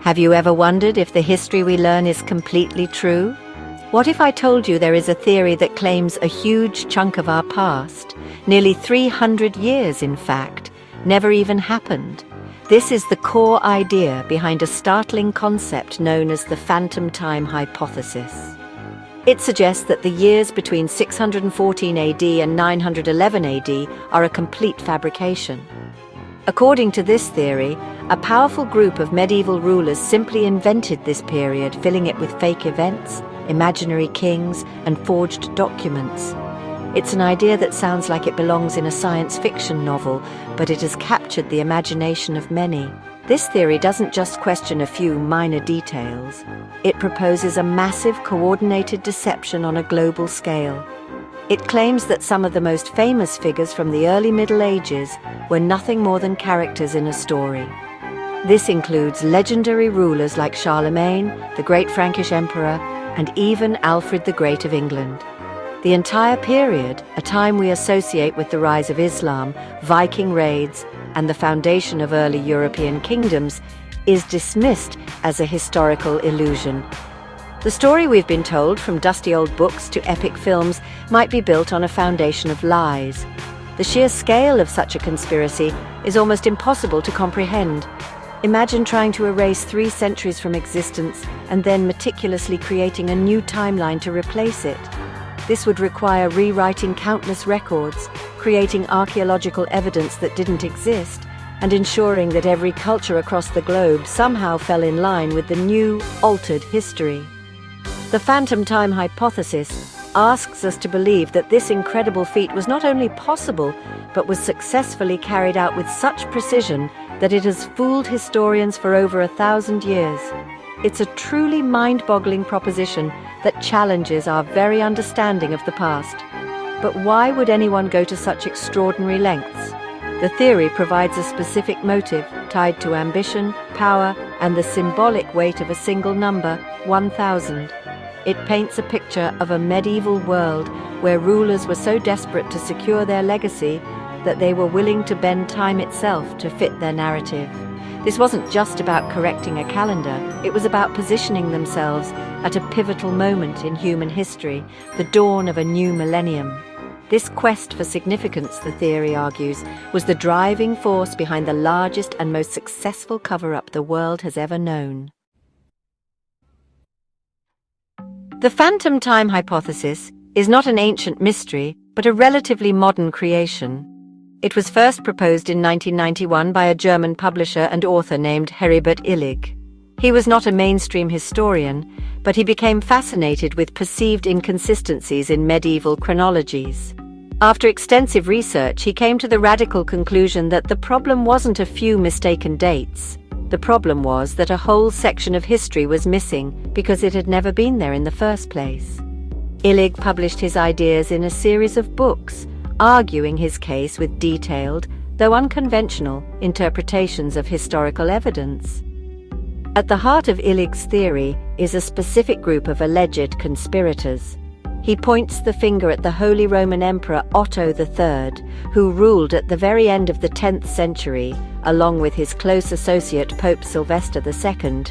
Have you ever wondered if the history we learn is completely true? What if I told you there is a theory that claims a huge chunk of our past, nearly 300 years in fact, never even happened? This is the core idea behind a startling concept known as the phantom time hypothesis. It suggests that the years between 614 AD and 911 AD are a complete fabrication. According to this theory, a powerful group of medieval rulers simply invented this period, filling it with fake events, imaginary kings, and forged documents. It's an idea that sounds like it belongs in a science fiction novel, but it has captured the imagination of many. This theory doesn't just question a few minor details. It proposes a massive coordinated deception on a global scale. It claims that some of the most famous figures from the early Middle Ages were nothing more than characters in a story. This includes legendary rulers like Charlemagne, the great Frankish emperor, and even Alfred the Great of England. The entire period, a time we associate with the rise of Islam, Viking raids, and the foundation of early European kingdoms, is dismissed as a historical illusion. The story we've been told, from dusty old books to epic films, might be built on a foundation of lies. The sheer scale of such a conspiracy is almost impossible to comprehend. Imagine trying to erase 3 centuries from existence and then meticulously creating a new timeline to replace it. This would require rewriting countless records, creating archaeological evidence that didn't exist, and ensuring that every culture across the globe somehow fell in line with the new, altered history. The phantom time hypothesis asks us to believe that this incredible feat was not only possible, but was successfully carried out with such precision that it has fooled historians for over 1,000 years. It's a truly mind-boggling proposition that challenges our very understanding of the past. But why would anyone go to such extraordinary lengths? The theory provides a specific motive tied to ambition, power, and the symbolic weight of a single number, 1,000. It paints a picture of a medieval world where rulers were so desperate to secure their legacy that they were willing to bend time itself to fit their narrative. This wasn't just about correcting a calendar, it was about positioning themselves at a pivotal moment in human history, the dawn of a new millennium. This quest for significance, the theory argues, was the driving force behind the largest and most successful cover-up the world has ever known. The phantom time hypothesis is not an ancient mystery, but a relatively modern creation. It was first proposed in 1991 by a German publisher and author named Heribert Illig. He was not a mainstream historian, but he became fascinated with perceived inconsistencies in medieval chronologies. After extensive research, he came to the radical conclusion that the problem wasn't a few mistaken dates. The problem was that a whole section of history was missing because it had never been there in the first place. Illig published his ideas in a series of books, arguing his case with detailed, though unconventional, interpretations of historical evidence. At the heart of Illig's theory is a specific group of alleged conspirators. He points the finger at the Holy Roman Emperor Otto III, who ruled at the very end of the 10th century, along with his close associate Pope Sylvester II,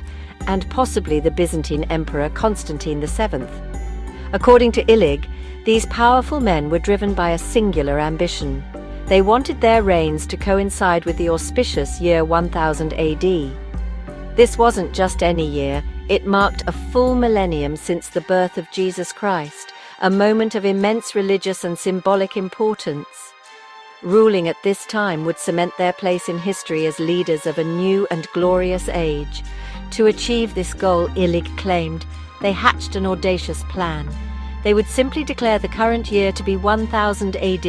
and possibly the Byzantine Emperor Constantine VII. According to Illig, these powerful men were driven by a singular ambition. They wanted their reigns to coincide with the auspicious year 1000 AD. This wasn't just any year, it marked a full millennium since the birth of Jesus Christ, a moment of immense religious and symbolic importance. Ruling at this time would cement their place in history as leaders of a new and glorious age. To achieve this goal, Illig claimed, they hatched an audacious plan. They would simply declare the current year to be 1000 AD,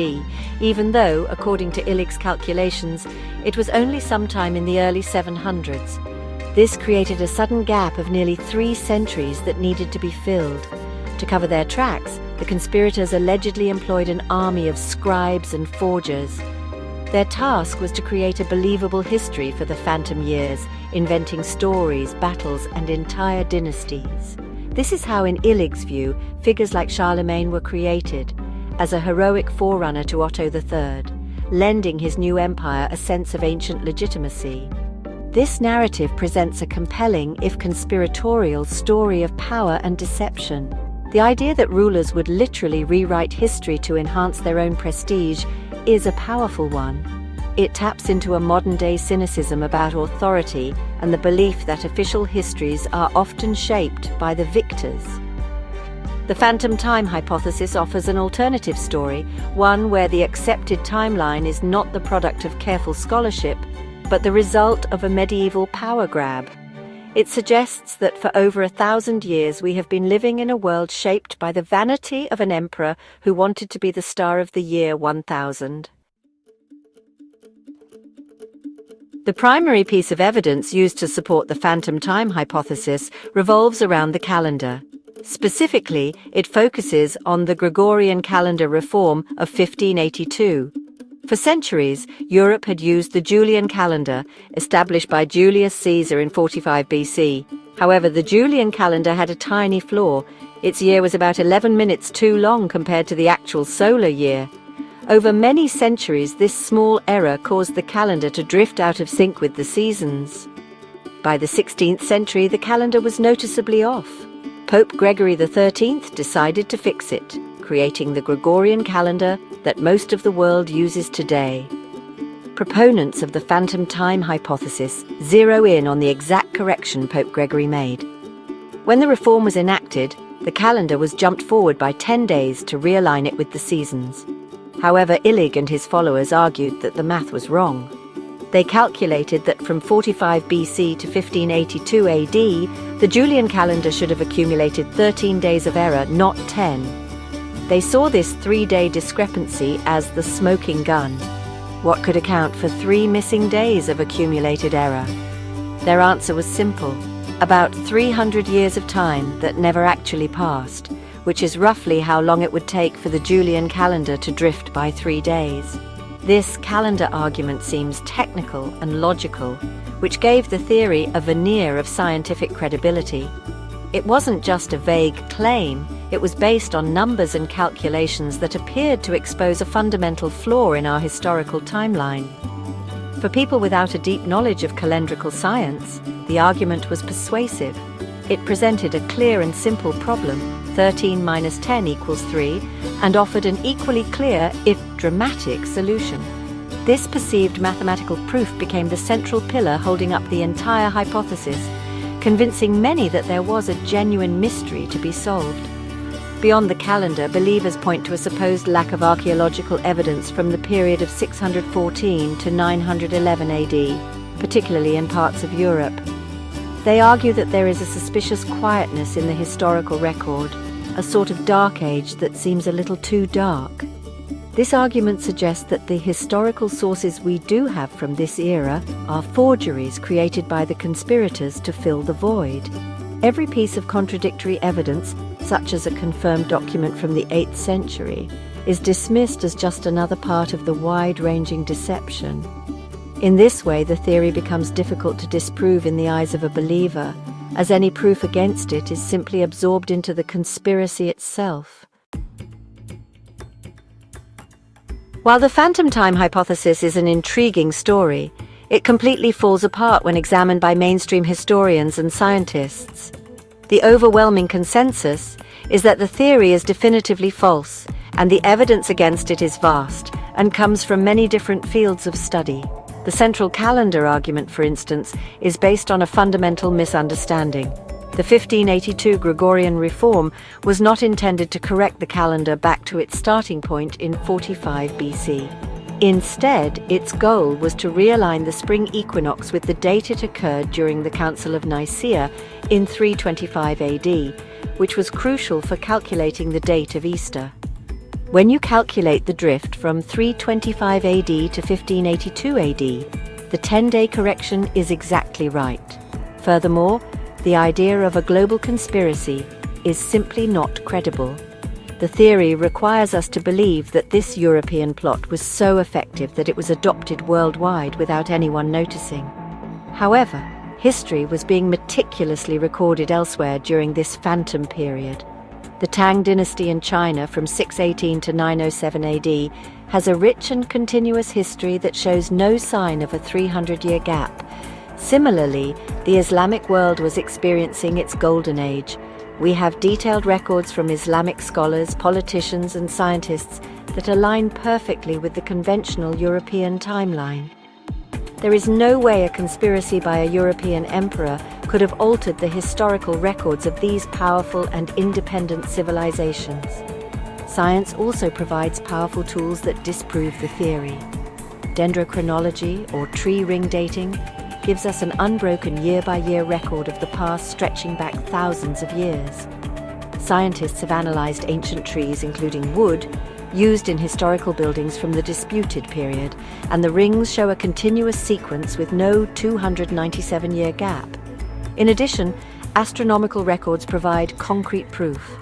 even though, according to Illig's calculations, it was only sometime in the early 700s. This created a sudden gap of nearly 3 centuries that needed to be filled. To cover their tracks, the conspirators allegedly employed an army of scribes and forgers. Their task was to create a believable history for the phantom years, inventing stories, battles, and entire dynasties. This is how, in Illig's view, figures like Charlemagne were created, as a heroic forerunner to Otto III, lending his new empire a sense of ancient legitimacy. This narrative presents a compelling, if conspiratorial, story of power and deception. The idea that rulers would literally rewrite history to enhance their own prestige is a powerful one. It taps into a modern-day cynicism about authority and the belief that official histories are often shaped by the victors. The phantom time hypothesis offers an alternative story, one where the accepted timeline is not the product of careful scholarship, but the result of a medieval power grab. It suggests that for over 1,000 years we have been living in a world shaped by the vanity of an emperor who wanted to be the star of the year 1000. The primary piece of evidence used to support the phantom time hypothesis revolves around the calendar. Specifically, it focuses on the Gregorian calendar reform of 1582. For centuries, Europe had used the Julian calendar, established by Julius Caesar in 45 BC. However, the Julian calendar had a tiny flaw. Its year was about 11 minutes too long compared to the actual solar year. Over many centuries, this small error caused the calendar to drift out of sync with the seasons. By the 16th century, the calendar was noticeably off. Pope Gregory XIII decided to fix it, creating the Gregorian calendar that most of the world uses today. Proponents of the phantom time hypothesis zero in on the exact correction Pope Gregory made. When the reform was enacted, the calendar was jumped forward by 10 days to realign it with the seasons. However, Illig and his followers argued that the math was wrong. They calculated that from 45 BC to 1582 AD, the Julian calendar should have accumulated 13 days of error, not 10. They saw this 3-day discrepancy as the smoking gun. What could account for 3 missing days of accumulated error? Their answer was simple: about 300 years of time that never actually passed, which is roughly how long it would take for the Julian calendar to drift by 3 days. This calendar argument seems technical and logical, which gave the theory a veneer of scientific credibility. It wasn't just a vague claim, it was based on numbers and calculations that appeared to expose a fundamental flaw in our historical timeline. For people without a deep knowledge of calendrical science, the argument was persuasive. It presented a clear and simple problem, 13 minus 10 equals 3, and offered an equally clear, if dramatic, solution. This perceived mathematical proof became the central pillar holding up the entire hypothesis, convincing many that there was a genuine mystery to be solved. Beyond the calendar, believers point to a supposed lack of archaeological evidence from the period of 614 to 911 AD, particularly in parts of Europe. They argue that there is a suspicious quietness in the historical record, a sort of dark age that seems a little too dark. This argument suggests that the historical sources we do have from this era are forgeries created by the conspirators to fill the void. Every piece of contradictory evidence, such as a confirmed document from the 8th century, is dismissed as just another part of the wide-ranging deception. In this way, the theory becomes difficult to disprove in the eyes of a believer, as any proof against it is simply absorbed into the conspiracy itself. While the phantom time hypothesis is an intriguing story, it completely falls apart when examined by mainstream historians and scientists. The overwhelming consensus is that the theory is definitively false, and the evidence against it is vast and comes from many different fields of study. The central calendar argument, for instance, is based on a fundamental misunderstanding. The 1582 Gregorian reform was not intended to correct the calendar back to its starting point in 45 BC. Instead, its goal was to realign the spring equinox with the date it occurred during the Council of Nicaea in 325 AD, which was crucial for calculating the date of Easter. When you calculate the drift from 325 AD to 1582 AD, the 10-day correction is exactly right. Furthermore, the idea of a global conspiracy is simply not credible. The theory requires us to believe that this European plot was so effective that it was adopted worldwide without anyone noticing. However, history was being meticulously recorded elsewhere during this phantom period. The Tang dynasty in China from 618 to 907 AD has a rich and continuous history that shows no sign of a 300-year gap, Similarly, the Islamic world was experiencing its golden age. We have detailed records from Islamic scholars, politicians, and scientists that align perfectly with the conventional European timeline. There is no way a conspiracy by a European emperor could have altered the historical records of these powerful and independent civilizations. Science also provides powerful tools that disprove the theory. Dendrochronology, or tree ring dating, gives us an unbroken year-by-year record of the past stretching back thousands of years. Scientists have analyzed ancient trees, including wood, used in historical buildings from the disputed period, and the rings show a continuous sequence with no 297-year gap. In addition, astronomical records provide concrete proof.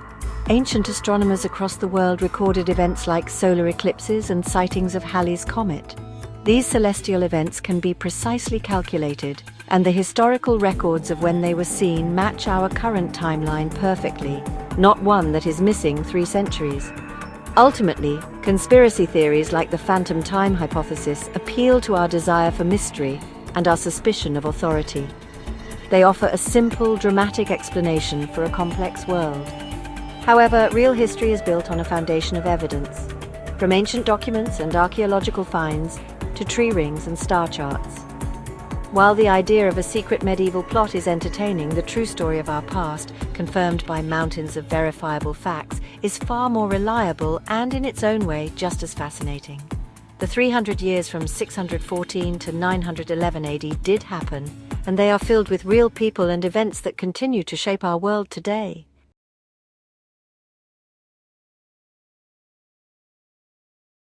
Ancient astronomers across the world recorded events like solar eclipses and sightings of Halley's Comet. These celestial events can be precisely calculated, and the historical records of when they were seen match our current timeline perfectly, not one that is missing 3 centuries. Ultimately, conspiracy theories like the phantom time hypothesis appeal to our desire for mystery and our suspicion of authority. They offer a simple, dramatic explanation for a complex world. However, real history is built on a foundation of evidence, from ancient documents and archaeological finds to tree rings and star charts. While the idea of a secret medieval plot is entertaining, the true story of our past, confirmed by mountains of verifiable facts, is far more reliable and, in its own way, just as fascinating. The 300 years from 614 to 911 AD did happen, and they are filled with real people and events that continue to shape our world today.